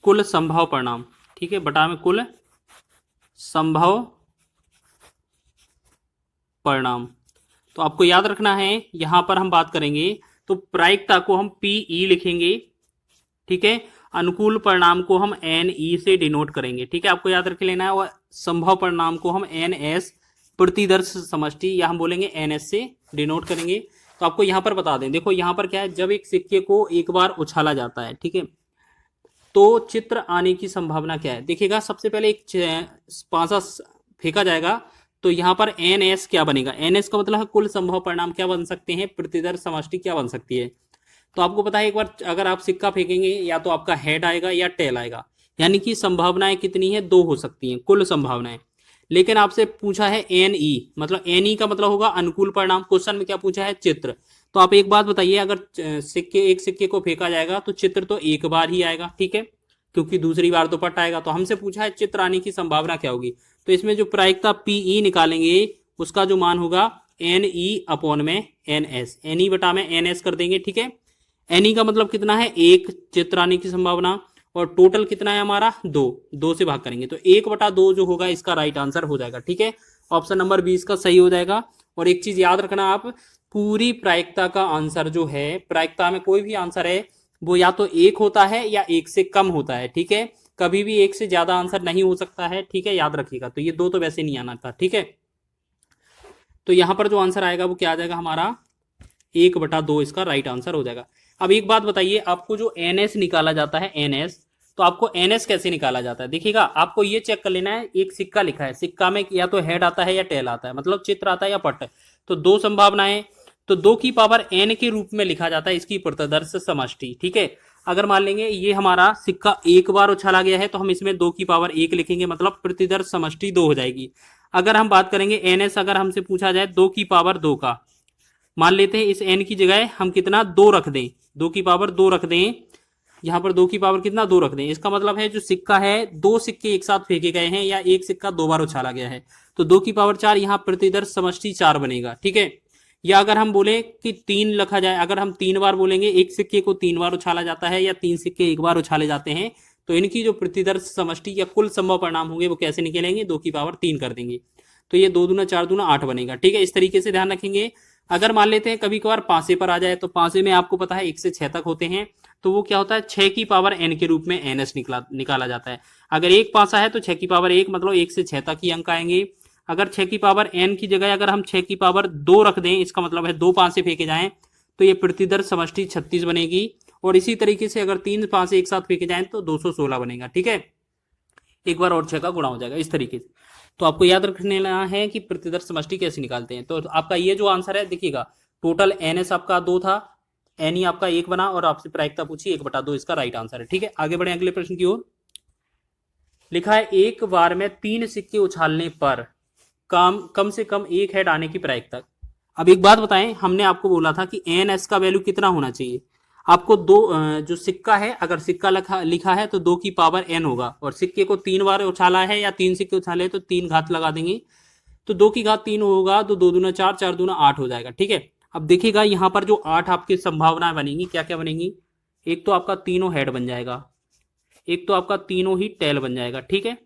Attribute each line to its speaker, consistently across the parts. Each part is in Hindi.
Speaker 1: कुल संभव परिणाम, ठीक है, बटा में कुल संभव परिणाम। तो आपको याद रखना है, यहां पर हम बात करेंगे तो प्रायिकता को हम पीई लिखेंगे, ठीक है, अनुकूल परिणाम को हम एन ई से डिनोट करेंगे, ठीक है, आपको याद रख लेना है। और संभव परिणाम को हम एन एस प्रतिदर्श समष्टि या हम बोलेंगे एन एस से डिनोट करेंगे। तो आपको यहां पर बता दें, देखो यहां पर क्या है, जब एक सिक्के को एक बार उछाला जाता है, ठीक है, तो चित्र आने की संभावना क्या है, देखिएगा सबसे पहले एक पांचा फेंका जाएगा, तो यहां पर एन एस क्या बनेगा, एन एस का मतलब है कुल संभव परिणाम क्या बन सकते हैं, प्रतिदर्श समष्टि क्या बन सकती है। तो आपको पता है एक बार अगर आप सिक्का फेंकेंगे या तो आपका हेड आएगा या टेल आएगा, यानी कि संभावनाएं कितनी है, दो हो सकती हैं कुल संभावनाएं। लेकिन आपसे पूछा है एन ई, मतलब एन ई का मतलब होगा अनुकूल परिणाम, क्वेश्चन में क्या पूछा है, चित्र। तो आप एक बात बताइए, अगर एक सिक्के को फेंका जाएगा तो चित्र तो एक बार ही आएगा, ठीक है, क्योंकि दूसरी बार तो पट आएगा। तो हमसे पूछा है चित्र आने की संभावना क्या होगी, तो इसमें जो प्रायिकता पीई निकालेंगे उसका जो मान होगा एन ई अपॉन में एन एस, एन ई बटा में एन एस कर देंगे, ठीक है। एन ई का मतलब कितना है, एक चित्र आने की संभावना, और टोटल कितना है हमारा, दो, दो से भाग करेंगे तो एक बटा दो जो होगा इसका राइट आंसर हो जाएगा, ठीक है, ऑप्शन नंबर 20 का सही हो जाएगा। और एक चीज याद रखना आप, पूरी प्रायिकता का आंसर जो है, प्रायिकता में कोई भी आंसर है वो या तो एक होता है या एक से कम होता है, ठीक है, कभी भी एक से ज्यादा आंसर नहीं हो सकता है, ठीक है, याद रखिएगा। तो ये दो तो वैसे नहीं आना था, ठीक है। तो यहां पर जो आंसर आएगा वो क्या आ जाएगा हमारा, एक बटा दो इसका राइट आंसर हो जाएगा। अब एक बात बताइए, आपको जो एन एस निकाला जाता है एन एस, तो आपको एन एस कैसे निकाला जाता है, देखिएगा आपको ये चेक कर लेना है, एक सिक्का लिखा है, सिक्का में या तो हेड आता है या टेल आता है, मतलब चित्र आता है या पट, तो दो संभावनाएं, तो दो की पावर एन के रूप में लिखा जाता है इसकी प्रतिदर्श समष्टि, ठीक है। अगर मान लेंगे ये हमारा सिक्का एक बार उछाला गया है तो हम इसमें दो की पावर एक लिखेंगे, मतलब प्रतिदर्श समष्टि दो हो जाएगी। अगर हम बात करेंगे एन एस, अगर हमसे पूछा जाए दो की पावर दो का, मान लेते हैं इस एन की जगह हम कितना दो रख दें, दो की पावर दो रख दें, यहां पर दो की पावर कितना दो रख दें, इसका मतलब है जो सिक्का है, दो सिक्के एक साथ फेंके गए हैं या एक सिक्का दो बार उछाला गया है, तो दो की पावर चार, यहाँ प्रतिदर्श समष्टि चार बनेगा, ठीक है। या अगर हम बोले कि तीन लिखा जाए, अगर हम तीन बार बोलेंगे, एक सिक्के को तीन बार उछाला जाता है या तीन सिक्के एक बार उछाले जाते हैं, तो इनकी जो प्रतिदर्श समष्टि या कुल संभव परिणाम होंगे वो कैसे निकलेंगे, दो की पावर तीन कर देंगे, तो ये दो दूना चार दूना आठ बनेगा, ठीक है, इस तरीके से ध्यान रखेंगे। अगर मान लेते हैं कभी कभार पांसे पर आ जाए, तो पांसे में आपको पता है एक से छह तक होते हैं, तो वो क्या होता है, छह की पावर एन के रूप में एन एस निकाला जाता है। अगर एक पासा है तो छह की पावर एक, मतलब एक से छह तक ही अंक आएंगे। अगर छह की पावर एन की जगह अगर हम छह की पावर दो रख दें, इसका मतलब है दो पांसे फेंके जाएं, तो ये प्रतिदर्श समष्टि 36 बनेगी। और इसी तरीके से अगर तीन पांसे एक साथ फेंके जाएं तो 216 बनेगा, ठीक है, एक बार और छह का गुणा हो जाएगा इस तरीके से। तो आपको याद रखने है कि प्रतिदर्श समष्टि कैसे निकालते हैं। तो आपका ये जो आंसर है देखिएगा, टोटल एन एस आपका दो था, एन ई आपका एक बना, और आपसे प्रायिकता पूछी एक बटा दो इसका राइट आंसर है, ठीक है। आगे बढ़े अगले प्रश्न की ओर। लिखा है एक बार में तीन सिक्के उछालने पर कम से कम एक हेड आने की प्रायिकता। अब एक बात बताएं, हमने आपको बोला था कि एन एस का वैल्यू कितना होना चाहिए, आपको दो जो सिक्का है, अगर सिक्का लिखा है तो दो की पावर एन होगा, और सिक्के को तीन बार उछाला है या तीन सिक्के उछाले तो तीन घात लगा देंगे, तो दो की घात तीन होगा, तो दो दूना चार, चार दूना आठ हो जाएगा, ठीक है। अब देखिएगा यहाँ पर जो आठ आपकी संभावनाएं बनेंगी क्या क्या बनेंगी, एक तो आपका तीनों हेड बन जाएगा, एक तो आपका तीनों ही टेल बन जाएगा, ठीक है,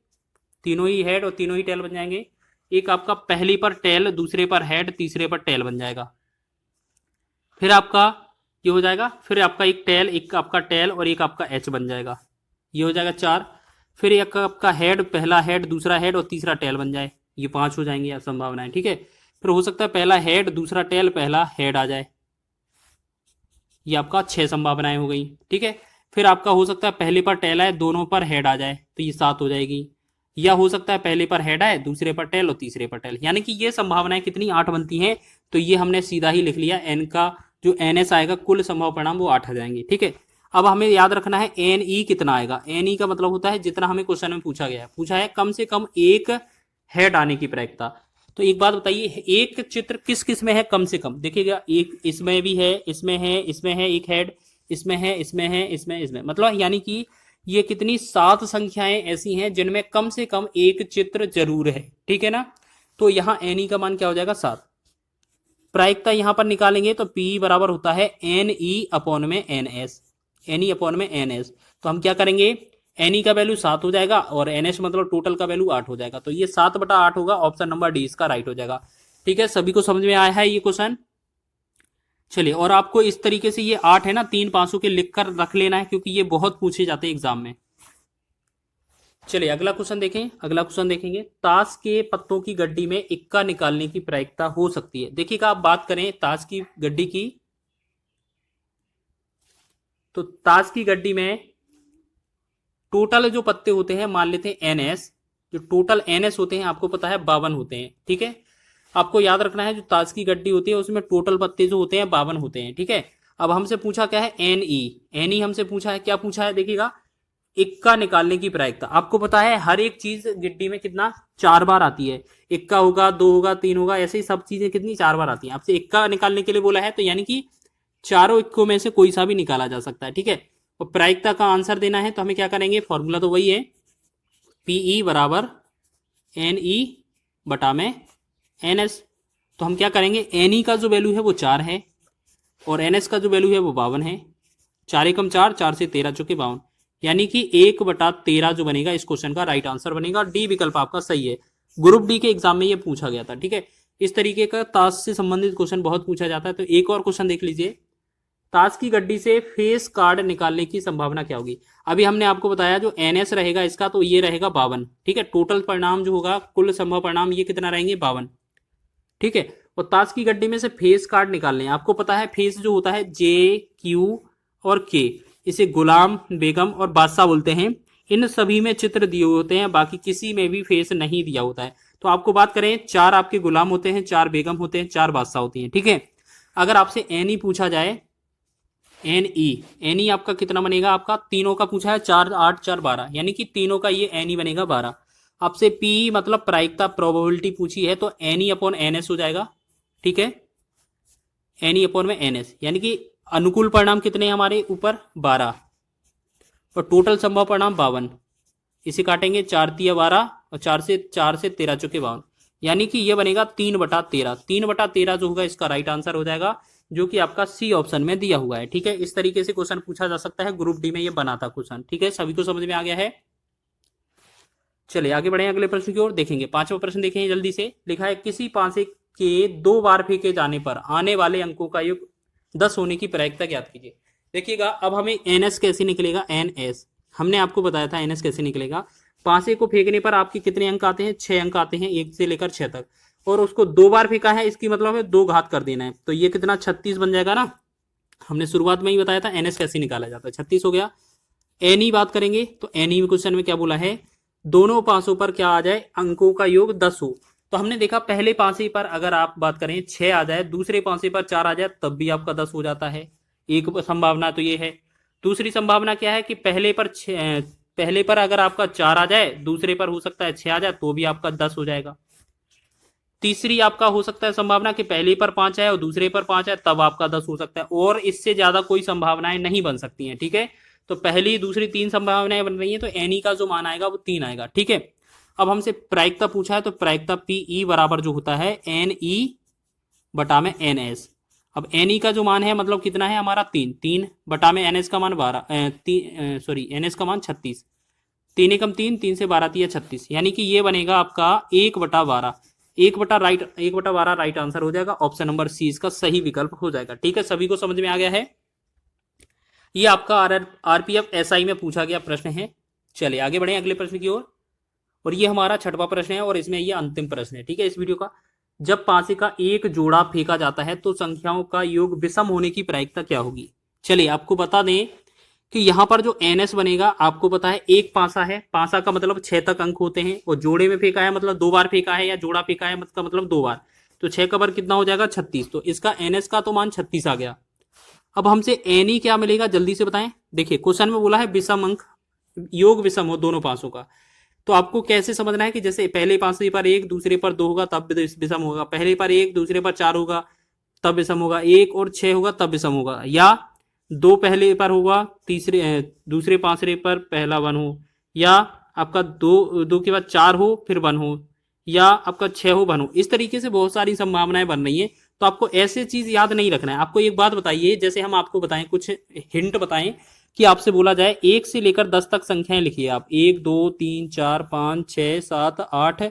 Speaker 1: तीनों ही हेड और तीनों ही टेल बन जाएंगे। एक आपका पहली पर टेल, दूसरे पर हेड, तीसरे पर टेल बन जाएगा। फिर आपका ये हो जाएगा, फिर आपका एक टेल, एक आपका टेल और एक आपका एच बन जाएगा, ये हो जाएगा चार। फिर एक आपका हेड, पहला हेड, दूसरा हेड और तीसरा टेल बन जाए, ये पांच हो जाएंगे संभावनाएं, ठीक है। फिर हो सकता है पहला हेड, दूसरा टेल, पहला हेड आ जाए, ये आपका छह संभावनाएं हो गई, ठीक है। फिर आपका हो सकता है पहले पर टेल आए, दोनों पर हेड आ जाए, तो ये सात हो जाएगी। या हो सकता है पहले पर हेड आए, दूसरे पर टेल और तीसरे पर टेल, यानी कि ये संभावनाएं कितनी, आठ बनती हैं। तो ये हमने सीधा ही लिख लिया, एन का जो एन एस आएगा कुल संभव परिणाम वो आठ आ जाएंगे, ठीक है। अब हमें याद रखना है एन ई कितना आएगा, एन ई का मतलब होता है जितना हमें क्वेश्चन में पूछा है कम से कम एक हेड आने की प्रायिकता। तो एक बात बताइए, एक चित्र किस किस में है कम से कम, देखिएगा एक इसमें भी है, इसमें है, इसमें है एक हेड, इसमें है, इसमें है, इसमें, मतलब यानी कि ये कितनी सात संख्याएं ऐसी हैं जिनमें कम से कम एक चित्र जरूर है, ठीक है ना। तो यहाँ एन ई का मान क्या हो जाएगा, सात। प्रायिकता यहां पर निकालेंगे तो पी बराबर होता है एन ई अपॉन में N S, N E upon में एन एस। तो हम क्या करेंगे, एन का वैल्यू 7 हो जाएगा और NH मतलब टोटल का वैल्यू 8 हो जाएगा। तो ये 7/8 होगा, ऑप्शन नंबर डी इसका राइट हो जाएगा। ठीक है, सभी को समझ में आया है ये क्वेश्चन। चलिए, और आपको इस तरीके से ये 8 है ना, 3 500 के लिख कर रख लेना है, क्योंकि ये बहुत पूछे जाते हैं एग्जाम में। चलिए अगला क्वेश्चन देखें। अगला क्वेश्चन देखेंगे, ताश के पत्तों की गड्डी में इक्का निकालने की प्रायिकता हो सकती है। देखिएगा, आप बात करें ताश की गड्डी की, तो ताश की गड्डी में टोटल जो पत्ते होते हैं, मान लेते हैं NS, जो टोटल NS होते हैं आपको पता है 52 होते हैं। ठीक है, आपको याद रखना है जो ताश की गड्डी होती है उसमें टोटल पत्ते जो होते हैं 52 होते हैं। ठीक है, अब हमसे पूछा क्या है, NE हमसे पूछा है, क्या पूछा है देखिएगा, इक्का निकालने की प्रायिकता। आपको पता है हर एक चीज गिट्टी में कितना 4 बार आती है, इक्का होगा, 2 होगा, 3 होगा, ऐसे ही सब चीजें कितनी 4 बार आती हैं। आपसे इक्का निकालने के लिए बोला है, तो यानी कि चारों इक्कों में से कोई सा भी निकाला जा सकता है। ठीक है, और प्रायिकता का आंसर देना है तो हमें क्या करेंगे, फॉर्मूला तो वही है, PE बराबर NE बटा में NS। तो हम क्या करेंगे, NE का जो वैल्यू है वो 4 है और NS का जो वैल्यू है वो 52 है। 4 एकम 4, 4 से 13 चौके 52, यानी कि 1/13 जो बनेगा इस क्वेश्चन का राइट आंसर बनेगा। डी विकल्प आपका सही है। ग्रुप डी के एग्जाम में ये पूछा गया था। ठीक है, इस तरीके का ताश से संबंधित क्वेश्चन बहुत पूछा जाता है। तो एक और क्वेश्चन देख लीजिए, ताश की गड्डी से फेस कार्ड निकालने की संभावना क्या होगी। अभी हमने आपको बताया जो NS रहेगा इसका, तो ये रहेगा 52। ठीक है, टोटल परिणाम जो होगा, कुल संभव परिणाम ये कितना रहेंगे, 52। ठीक है, और ताश की गड्डी में से फेस कार्ड निकालने, आपको पता है फेस जो होता है JQ और K, इसे गुलाम, बेगम और बादशाह बोलते हैं। इन सभी में चित्र दिए होते हैं, बाकी किसी में भी फेस नहीं दिया होता है। तो आपको बात करें, 4 आपके गुलाम होते हैं, 4 बेगम होते हैं, 4 बादशाह होती हैं। ठीक है, अगर आपसे NE पूछा जाए, NE आपका कितना बनेगा, आपका तीनों का पूछा है, 4 8 4 12, यानी कि तीनों का ये NE बनेगा 12। आपसे PE मतलब प्रायिकता, प्रोबेबिलिटी पूछी है, तो NE/NS हो जाएगा। ठीक है, NE/NS, यानी कि अनुकूल परिणाम कितने हैं हमारे ऊपर, 12, और टोटल संभव परिणाम 52। इसे काटेंगे, 4 तिया 12 और 4 से 13 चौके 52, यानी कि ये बनेगा 3/13। 3/13 जो होगा इसका राइट आंसर हो जाएगा, जो कि आपका C ऑप्शन में दिया हुआ है। ठीक है, इस तरीके से क्वेश्चन पूछा जा सकता है, ग्रुप डी में ये बना था क्वेश्चन। ठीक है, सभी को समझ में आ गया है। चलिए आगे बढ़े अगले प्रश्न की ओर, देखेंगे 5वां प्रश्न। देखें जल्दी से, लिखा है किसी पासे के 2 बार फेंके जाने पर आने वाले अंकों का योग 10 होने की प्रायिकता ज्ञात कीजिए। देखिएगा, अब हमें NS कैसे निकलेगा, NS हमने आपको बताया था NS कैसे निकलेगा। पासे को फेंकने पर आपके कितने अंक आते हैं, 6 अंक आते हैं, 1 से लेकर 6 तक, और उसको 2 बार फेंका है, इसकी मतलब है 2 घात कर देना है, तो ये कितना 36 बन जाएगा ना। हमने शुरुआत में ही बताया था NS कैसे निकाला जाता है, 36 हो गया। NE बात करेंगे, तो NE क्वेश्चन में क्या बोला है, दोनों पासों पर क्या आ जाए, अंकों का योग 10 हो। तो हमने देखा पहले पासे पर अगर आप बात करें 6 आ जाए, दूसरे पासे पर 4 आ जाए, तब भी आपका 10 हो जाता है। एक संभावना तो ये है। दूसरी संभावना क्या है कि पहले पर अगर आपका 4 आ जाए, दूसरे पर हो सकता है 6 आ जाए, तो भी आपका 10 हो जाएगा। तीसरी आपका हो सकता है संभावना कि पहले पर 5 आए और दूसरे पर 5 आए, तब आपका 10 हो सकता है, और इससे ज्यादा कोई संभावनाएं नहीं बन सकती हैं। ठीक है, तो पहली दूसरी 3 संभावनाएं बन रही हैं, तो NE का जो मान आएगा वो 3 आएगा। ठीक है, अब हमसे प्रायिकता पूछा है, तो प्रायिकता PE बराबर जो होता है NE बटा में NS। अब NE का जो मान है मतलब कितना है हमारा, 3 बटा में NS का मान 12, NS का मान 36, 3 एकम 3, 3 से 12 तिया 36, यानी कि ये बनेगा आपका 1/12। 1/12 राइट आंसर हो जाएगा। ऑप्शन नंबर C इसका सही विकल्प हो जाएगा। ठीक है, सभी को समझ में आ गया है। ये आपका RPF SI में पूछा गया प्रश्न है। चलिए आगे बढ़े अगले प्रश्न की ओर, और ये हमारा 6वां प्रश्न है और इसमें ये अंतिम प्रश्न है। ठीक है, इस वीडियो का, जब पासे का एक जोड़ा फेंका जाता है तो संख्याओं का योग विषम होने की प्रायिकता क्या होगी। चलिए आपको बता दें कि यहाँ पर जो NS बनेगा, आपको पता है एक पासा है, पासा का मतलब 6 तक अंक होते हैं, और जोड़े में फेंका है मतलब 2 बार फेंका है, या जोड़ा फेंका है मतलब 2 बार, तो 6 का वर्ग कितना हो जाएगा, 36। तो इसका NS का तो मान 36 आ गया। अब हमसे NE क्या मिलेगा, जल्दी से बताएं। देखिए क्वेश्चन में बोला है विषम अंक, योग विषम हो दोनों पासों का, तो आपको कैसे समझना है कि जैसे पहले पासे पर 1 दूसरे पर 2 होगा तब विषम होगा, पहले पर 1 दूसरे पर 4 होगा तब विषम होगा, 1 और 6 होगा तब विषम होगा, या 2 पहले पर होगा, दूसरे पासरे पर पहला 1 हो, या आपका 2 के बाद 4 हो फिर 1 हो, या आपका 6 हो 1 हो। इस तरीके से बहुत सारी संभावनाएं बन रही है। तो आपको ऐसे चीज याद नहीं रखना है। आपको एक बात बताइए, जैसे हम आपको बताएं, कुछ हिंट बताएं, कि आपसे बोला जाए 1 से लेकर 10 तक संख्याएं लिखिए आप, 1 2 3 4 5 6 7 8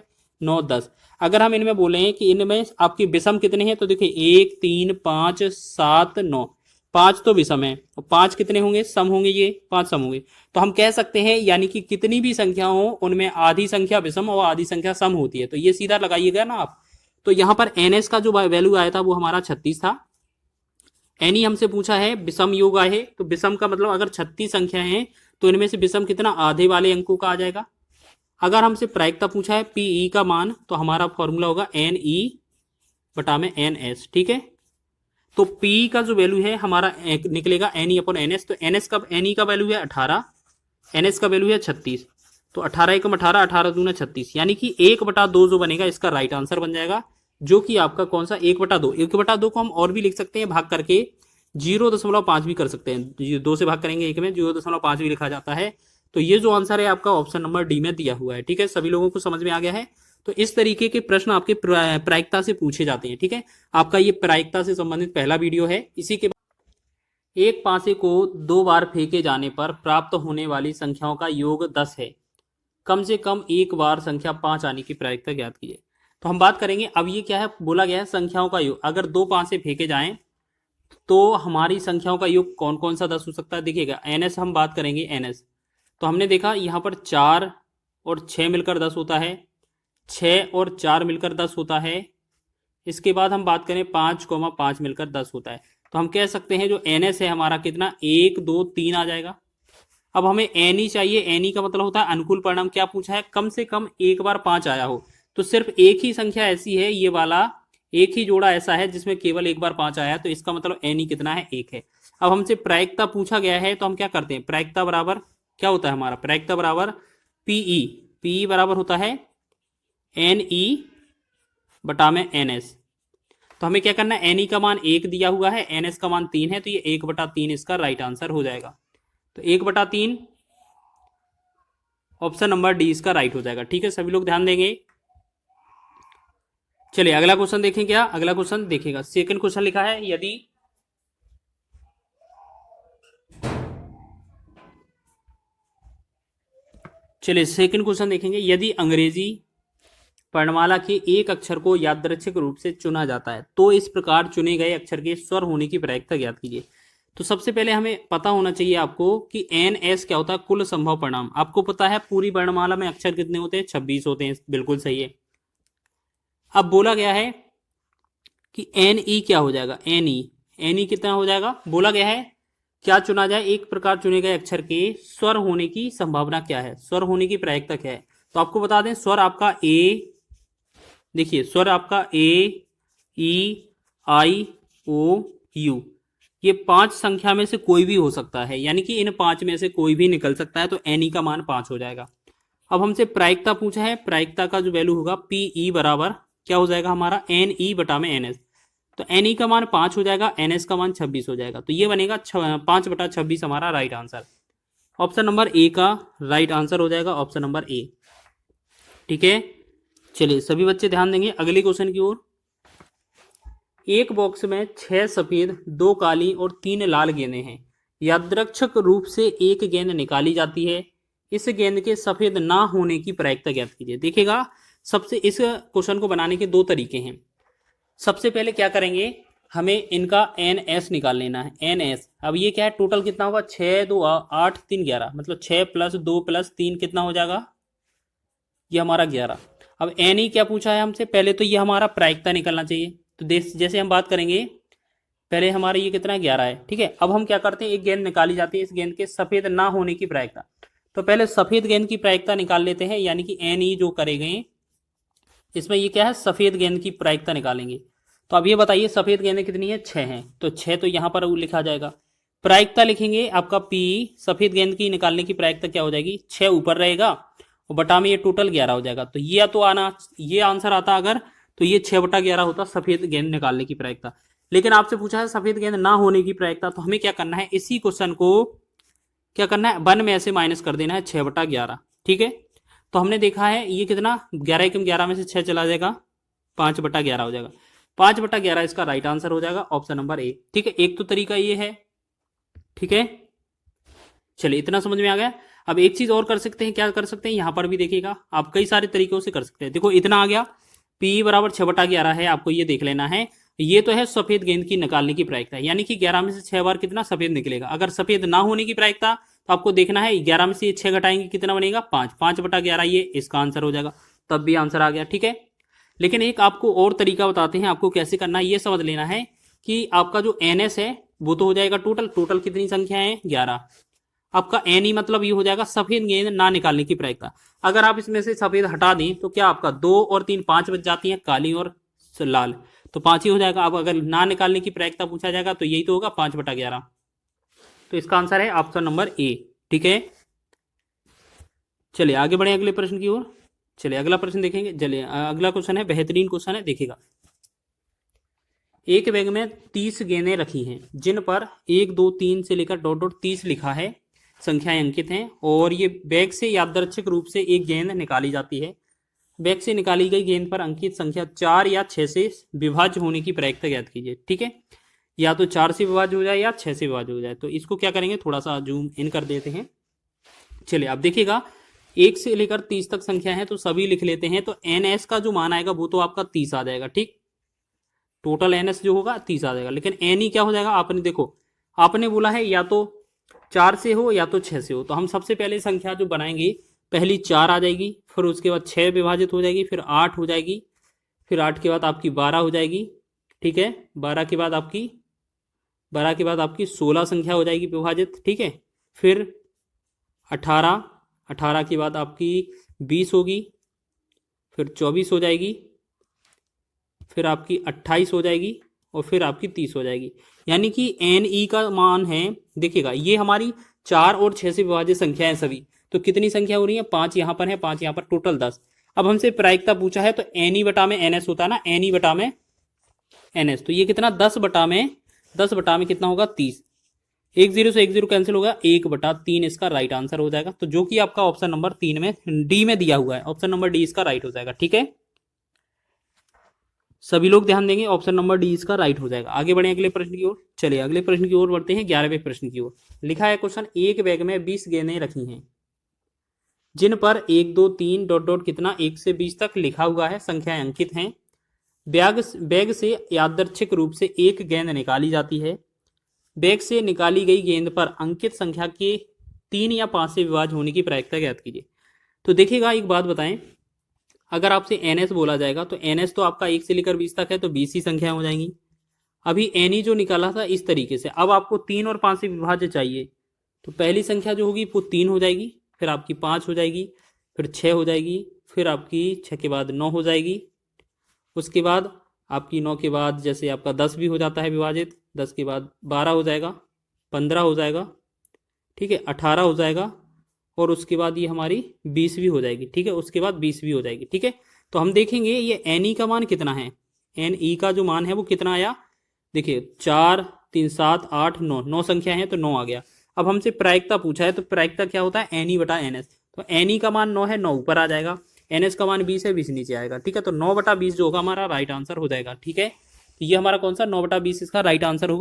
Speaker 1: 9 10। अगर हम इनमें बोलें कि इनमें आपकी विषम कितने हैं, तो देखिए 1 3 5 7 9, 5 तो विषम है और 5 कितने होंगे, सम होंगे, ये 5 सम होंगे। तो हम कह सकते हैं यानी कि कितनी भी संख्या हो उनमें आधी संख्या विषम और आधी संख्या सम होती है। तो ये सीधा लगाइएगा ना आप। तो यहां पर एनएस का जो वैल्यू आया था वो हमारा 36 था। एनी हमसे पूछा है विषम योग आए, तो विषम का मतलब अगर 36 संख्या है तो इनमें से विषम कितना, आधे वाले अंकों का आ जाएगा। अगर हमसे प्रायिकता पूछा है पीई का मान, तो हमारा फॉर्मूला होगा एन ई बटा में एन एस। ठीक है, तो पी का जो वैल्यू है हमारा निकलेगा N E upon N S. तो एन एस का एन ई का वैल्यू है 18, एन एस का वैल्यू है 36। तो 18 एकम 18, 18 दूना 36, यानी कि 1/2 जो बनेगा इसका राइट आंसर बन जाएगा, जो कि आपका कौन सा 1/2। 1/2 को हम और भी लिख सकते हैं भाग करके, 0.5 भी कर सकते हैं। 2 से भाग करेंगे 1 में, 0.5 भी लिखा जाता है। तो ये जो आंसर है आपका ऑप्शन नंबर डी में दिया हुआ है। ठीक है, सभी लोगों को समझ में आ गया है। तो इस तरीके के प्रश्न आपके प्रायिकता से पूछे जाते हैं। ठीक है, आपका ये प्रायिकता से संबंधित पहला वीडियो है। इसी के एक पासे को 2 बार फेंके जाने पर प्राप्त होने वाली संख्याओं का योग 10 है। कम से कम एक बार संख्या 5 आने की प्रायिकता ज्ञात कीजिए। तो हम बात करेंगे, अब ये क्या है, बोला गया है संख्याओं का योग। अगर 2 पासे फेंके जाएं तो हमारी संख्याओं का योग कौन कौन सा 10 हो सकता है। देखिएगा एनएस हम बात करेंगे, एनएस तो हमने देखा यहाँ पर 4 और 6 मिलकर 10 होता है, 6 और 4 मिलकर 10 होता है। इसके बाद हम बात करें 5, 5 मिलकर 10 होता है। तो हम कह सकते हैं जो एनएस है हमारा कितना, 1 2 3 आ जाएगा। अब हमें एनी चाहिए, एनी का मतलब होता है अनुकूल परिणाम। क्या पूछा है, कम से कम एक बार 5 आया हो। तो सिर्फ एक ही संख्या ऐसी है, ये वाला एक ही जोड़ा ऐसा है जिसमें केवल एक बार 5 आया है, तो इसका मतलब एनी कितना है, 1 है। अब हमसे प्रायिकता पूछा गया है, तो हम क्या करते हैं, प्रायिकता बराबर क्या होता है हमारा, प्रायिकता बराबर पीई। पीई बराबर होता है एन ई बटा में एन एस। तो हमें क्या करना है, एन ई का मान 1 दिया हुआ है, एन एस का मान 3 है, तो ये 1/3 इसका राइट आंसर हो जाएगा। तो 1/3 ऑप्शन नंबर डी इसका राइट हो जाएगा। ठीक है, सभी लोग ध्यान देंगे। चलिए अगला क्वेश्चन देखें। क्या अगला क्वेश्चन देखिएगा, सेकंड क्वेश्चन लिखा है, यदि चलिए सेकंड क्वेश्चन देखेंगे, यदि अंग्रेजी वर्णमाला के एक अक्षर को यादृच्छिक रूप से चुना जाता है तो इस प्रकार चुने गए अक्षर के स्वर होने की प्रायिकता ज्ञात कीजिए। तो सबसे पहले हमें पता होना चाहिए आपको कि एन एस क्या होता है, कुल संभव परिणाम। आपको पता है पूरी वर्णमाला में अक्षर कितने होते हैं, 26 होते हैं, बिल्कुल सही है। अब बोला गया है कि एन ई क्या हो जाएगा, एन ई कितना हो जाएगा, बोला गया है क्या चुना जाए, एक प्रकार चुने गए अक्षर के स्वर होने की संभावना क्या है, स्वर होने की प्रायिकता क्या है। तो आपको बता दें स्वर आपका ए, देखिए स्वर आपका ए ई आई ओ यू, ये 5 संख्या में से कोई भी हो सकता है, यानी कि इन 5 में से कोई भी निकल सकता है। तो एन ई का मान 5 हो जाएगा। अब हमसे प्रायिकता पूछा है, प्रायिकता का जो वैल्यू होगा पी ई बराबर क्या हो जाएगा हमारा, एन ई बटा में एन एस। तो एन ई का मान 5 हो जाएगा, एन एस का मान 26 हो जाएगा। तो ये बनेगा 5/26 हमारा right answer. Option number A का राइट आंसर हो जाएगा, ऑप्शन नंबर ए। ठीक है, चलिए सभी बच्चे ध्यान देंगे अगले क्वेश्चन की ओर। एक बॉक्स में 6 सफेद 2 काली और 3 लाल गेंदें हैं। यादृच्छिक रूप से एक गेंद निकाली जाती है, इस गेंद के सफेद ना होने की प्रायिकता ज्ञात कीजिए। देखिएगा सबसे इस क्वेश्चन को बनाने के 2 तरीके हैं। सबसे पहले क्या करेंगे, हमें इनका एन एस निकाल लेना है, एन एस। अब ये क्या है, टोटल कितना होगा, 6 2 8 3 11, मतलब 6 + 2 + 3 कितना हो जाएगा, ये हमारा 11। अब एन ई क्या पूछा है हमसे, पहले तो ये हमारा प्रायिकता निकलना चाहिए। तो जैसे हम बात करेंगे, पहले हमारे ये कितना है, 11 है। ठीक है, अब हम क्या करते हैं, एक गेंद निकाली जाती है, इस गेंद के सफेद ना होने की प्रायिकता। तो पहले सफेद गेंद की प्रायिकता निकाल लेते हैं, यानी कि एन ई जो करेंगे इसमें ये क्या है, सफेद गेंद की प्रायिकता निकालेंगे। तो अब ये बताइए सफेद गेंदें कितनी है, 6 हैं। तो 6 तो यहाँ पर लिखा जाएगा, प्रायिकता लिखेंगे आपका पी, सफेद गेंद की निकालने की प्रायिकता क्या हो जाएगी, 6 ऊपर रहेगा और बटा में ये टोटल 11 हो जाएगा। तो ये तो आना, ये आंसर आता अगर, तो ये 6/11 होता सफेद गेंद निकालने की प्रायिकता। लेकिन आपसे पूछा है सफेद गेंद ना होने की प्रायिकता, तो हमें क्या करना है, इसी क्वेश्चन को क्या करना है, 1 में ऐसे माइनस कर देना है, 6/11। ठीक है, तो हमने देखा है ये कितना, 11 एकम 11 में से 6 चला जाएगा, 5/11 हो जाएगा। 5/11 इसका राइट आंसर हो जाएगा, ऑप्शन नंबर ए। ठीक है, एक तो तरीका ये है। ठीक है, चलिए इतना समझ में आ गया। अब एक चीज और कर सकते हैं, क्या कर सकते हैं, यहाँ पर भी देखिएगा आप कई सारे तरीकों से कर सकते हैं। देखो इतना आ गया, पी बराबर 6/11 है, आपको ये देख लेना है। ये तो है सफेद गेंद की निकालने की प्रायिकता, यानी कि 11 में से 6 बार कितना सफेद निकलेगा। अगर सफेद ना होने की प्रायिकता तो आपको देखना है 11 में से ये 6 घटाएंगे कितना बनेगा 5, 5/11 ये इसका आंसर हो जाएगा, तब भी आंसर आ गया। ठीक है, लेकिन एक आपको और तरीका बताते हैं आपको कैसे करना है। ये समझ लेना है कि आपका जो NS है वो तो हो जाएगा टोटल, टोटल कितनी संख्या है 11। आपका NE मतलब ये हो जाएगा सफेद गेंद ना निकालने की प्रायिकता। अगर आप इसमें से सफेद हटा दें तो क्या आपका 2 और 3 5 बच जाती हैं, काली और लाल, तो 5 ही हो जाएगा। अब अगर ना निकालने की प्रायिकता पूछा जाएगा तो यही तो होगा 5/11। तो इसका आंसर है ऑप्शन नंबर ए। ठीक है, चलिए आगे बढ़े अगले प्रश्न की ओर। चलिए अगला प्रश्न देखेंगे। चलिए अगला क्वेश्चन है, बेहतरीन क्वेश्चन है, देखिएगा। एक बैग में 30 गेंदें रखी हैं जिन पर 1 2 3 से लेकर डॉट डॉट 30 लिखा है, संख्याएं अंकित हैं, और ये बैग से यादृच्छिक रूप से एक गेंद निकाली जाती है। बैग से निकाली गई गेंद पर अंकित संख्या 4 या 6 से विभाज्य होने की प्रायिकता ज्ञात कीजिए। ठीक है, या तो 4 से विभाज्य हो जाए या 6 से विभाज्य हो जाए। तो इसको क्या करेंगे, थोड़ा सा जूम इन कर देते हैं। चलिए आप देखिएगा 1 से लेकर 30 तक संख्या है तो सभी लिख लेते हैं। तो NS का जो मान आएगा वो तो आपका 30 आ जाएगा। ठीक, टोटल NS जो होगा 30 आ जाएगा। लेकिन NE क्या हो जाएगा, आपने देखो आपने बोला है या तो 4 से हो या तो 6 से हो। तो हम सबसे पहले संख्या जो बनाएंगे, पहली 4 आ जाएगी, फिर उसके बाद 6 विभाजित हो जाएगी, फिर 8 हो जाएगी, फिर 8 के बाद आपकी 12 हो जाएगी। ठीक है, 12 के बाद आपकी 16 संख्या हो जाएगी विभाजित। ठीक है, फिर 18, 18 के बाद आपकी 20 होगी, फिर 24 हो जाएगी, फिर आपकी 28 हो जाएगी, और फिर आपकी 30 हो जाएगी। यानी कि NE का मान है, देखिएगा ये हमारी 4 और 6 से विभाजित संख्या है सभी। तो कितनी संख्या हो रही है, 5 यहाँ पर है, 5 यहाँ पर, टोटल 10। अब हमसे प्रायिकता पूछा है तो NE बटा में NS होता है ना, NE बटा में NS, तो ये कितना 10 बटा में कितना होगा 30। 1 0 से 1 0 कैंसिल होगा, 1/3 इसका राइट आंसर हो जाएगा। तो जो कि आपका ऑप्शन नंबर 3 में डी में दिया हुआ है, ऑप्शन नंबर डी इसका राइट हो जाएगा। ठीक है, सभी लोग ध्यान देंगे, ऑप्शन नंबर डी इसका राइट हो जाएगा। आगे बढ़े अगले प्रश्न की ओर। चलिए अगले प्रश्न की ओर बढ़ते हैं, 11वें प्रश्न की ओर। लिखा है क्वेश्चन, एक बैग में 20 गेंदें रखी हैं जिन पर 1 2 3 डॉट डॉट कितना 1 से 20 तक लिखा हुआ है, संख्याएं अंकित हैं। बैग से यादृच्छिक रूप से एक गेंद निकाली जाती है। बैग से निकाली गई गेंद पर अंकित संख्या के 3 या 5 से विभाज्य होने की प्रायिकता ज्ञात कीजिए। तो देखिएगा एक बात बताएं, अगर आपसे NS बोला जाएगा तो NS तो आपका 1 से लेकर 20 तक है, तो 20 ही संख्या हो जाएंगी। अभी NE जो निकाला था इस तरीके से, अब आपको 3 और 5 से विभाज्य चाहिए। तो पहली संख्या जो होगी वो 3 हो जाएगी, फिर आपकी 5 हो जाएगी, फिर 6 हो जाएगी, फिर आपकी 6 के बाद 9 हो जाएगी, उसके बाद आपकी 9 के बाद जैसे आपका 10 भी हो जाता है विभाजित, 10 के बाद 12 हो जाएगा, 15 हो जाएगा, ठीक है, 18 हो जाएगा, और उसके बाद ये हमारी 20 भी हो जाएगी। ठीक है, उसके बाद 20 भी हो जाएगी। ठीक है, तो हम देखेंगे ये NE का मान कितना है, NE का जो मान है वो कितना आया। देखिए 4 3 7 8 9, 9 संख्या है तो 9 आ गया। अब हमसे प्रायिकता पूछा है, तो प्रायिकता क्या होता है NE बटा NS। तो NE का मान 9 है, 9 ऊपर आ जाएगा, NS का मान 20 है, 20 नीचे आएगा। ठीक है, तो 9/20 जो होगा हमारा राइट आंसर हो जाएगा। ठीक है, तो ये हमारा कौन सा 9/20 इसका राइट आंसर होगा।